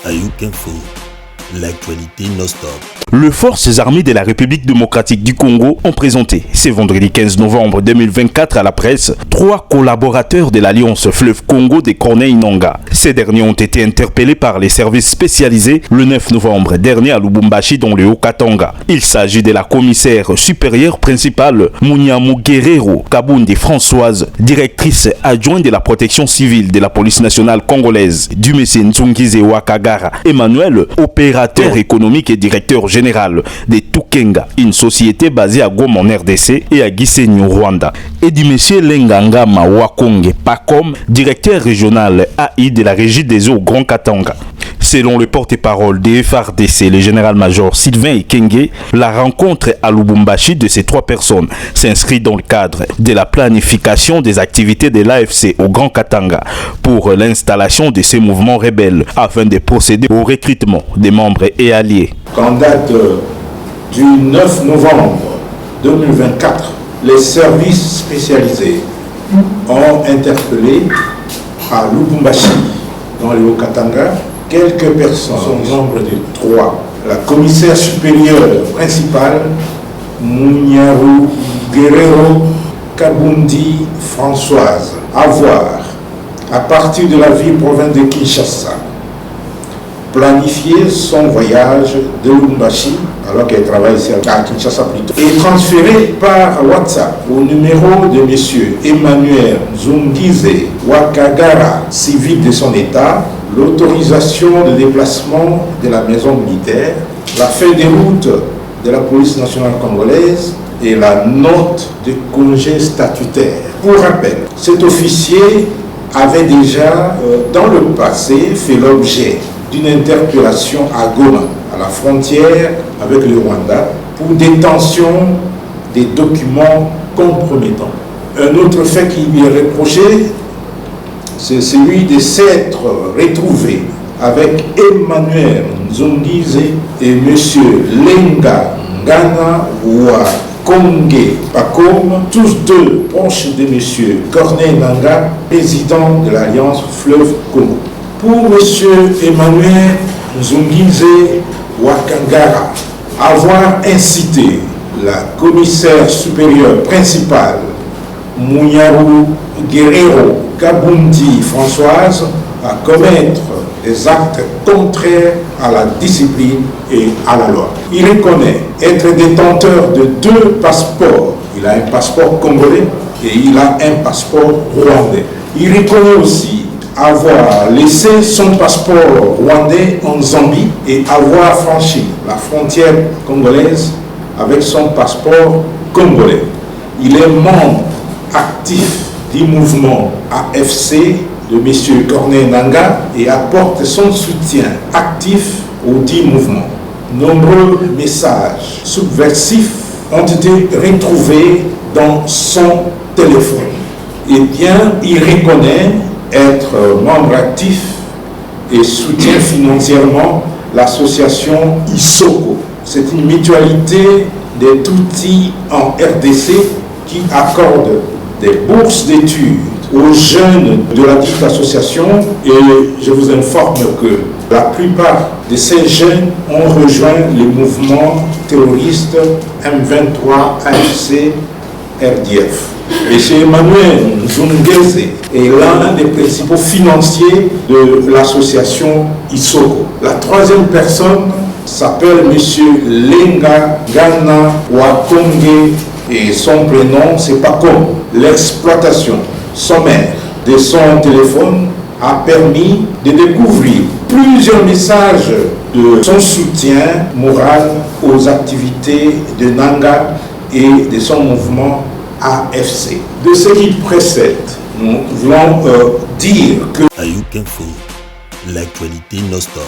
Ayouk Info, l'actualité non-stop. Les forces armées de la République démocratique du Congo ont présenté ce vendredi 15 novembre 2024 à la presse 3 collaborateurs de l'Alliance Fleuve Congo de Corneille Nangaa. Ces derniers ont été interpellés par les services spécialisés le 9 novembre dernier à Lubumbashi dans le Haut-Katanga. Il s'agit de la commissaire supérieure principale Munyamu Guerrero Kabundi Françoise, directrice adjointe de la protection civile de la police nationale congolaise, du Monsieur Nzungize Wakagara Emmanuel, opérateur économique et directeur général de Tukenga, une société basée à Goma en RDC et à Gisenyi au Rwanda, et du monsieur Lengangama Wakonge Pacom, directeur régional AI de la régie des eaux Grand Katanga. Selon le porte-parole des FARDC, le général-major Sylvain Ekenge, la rencontre à Lubumbashi de ces 3 personnes s'inscrit dans le cadre de la planification des activités de l'AFC au Grand Katanga pour l'installation de ces mouvements rebelles afin de procéder au recrutement des membres et alliés. En date du 9 novembre 2024, les services spécialisés ont interpellé à Lubumbashi, dans le Haut-Katanga, quelques personnes, au nombre de 3. La commissaire supérieure principale, Munyamu Guerrero Kabundi Françoise, à voir, à partir de la ville-province de Kinshasa, planifier son voyage de Lubumbashi, alors qu'elle travaille ici à Kinshasa plutôt, et transférer par WhatsApp au numéro de M. Emmanuel Nzungize Wakagara, civil de son état, l'autorisation de déplacement de la maison militaire, la feuille de route de la police nationale congolaise et la note de congé statutaire. Pour rappel, cet officier avait déjà dans le passé fait l'objet d'une interpellation à Goma, à la frontière avec le Rwanda, pour détention des documents compromettants. Un autre fait qui lui est reproché, c'est celui de s'être retrouvé avec Emmanuel Nzungize et M. Lengangama Wakonge Pacom, tous deux proches de M. Corneille Nangaa, président de l'Alliance Fleuve Congo. Pour M. Emmanuel Nzungize Wakagara, avoir incité la commissaire supérieure principale Munyamu Guerrero Kabundi Françoise à commettre des actes contraires à la discipline et à la loi. Il reconnaît être détenteur de 2 passeports. Il a un passeport congolais et il a un passeport rwandais. Il reconnaît aussi avoir laissé son passeport rwandais en Zambie et avoir franchi la frontière congolaise avec son passeport congolais. Il est membre actif du mouvement AFC de M. Corneille Nangaa et apporte son soutien actif au dit mouvement. Nombreux messages subversifs ont été retrouvés dans son téléphone. Et bien, il reconnaît être membre actif et soutient financièrement l'association ISOCO. C'est une mutualité des outils en RDC qui accorde des bourses d'études aux jeunes de la dite association, et je vous informe que la plupart de ces jeunes ont rejoint les mouvements terroristes M23, AFC, RDF. M. Emmanuel Nzungize est l'un des principaux financiers de l'association ISOCO. La 3e personne s'appelle M. Lengangama Wakonge et son prénom c'est Pacom. L'exploitation sommaire de son téléphone a permis de découvrir plusieurs messages de son soutien moral aux activités de Nangaa et de son mouvement AFC. De ce qui précède, nous voulons dire que Ayouk Info, l'actualité non-stop.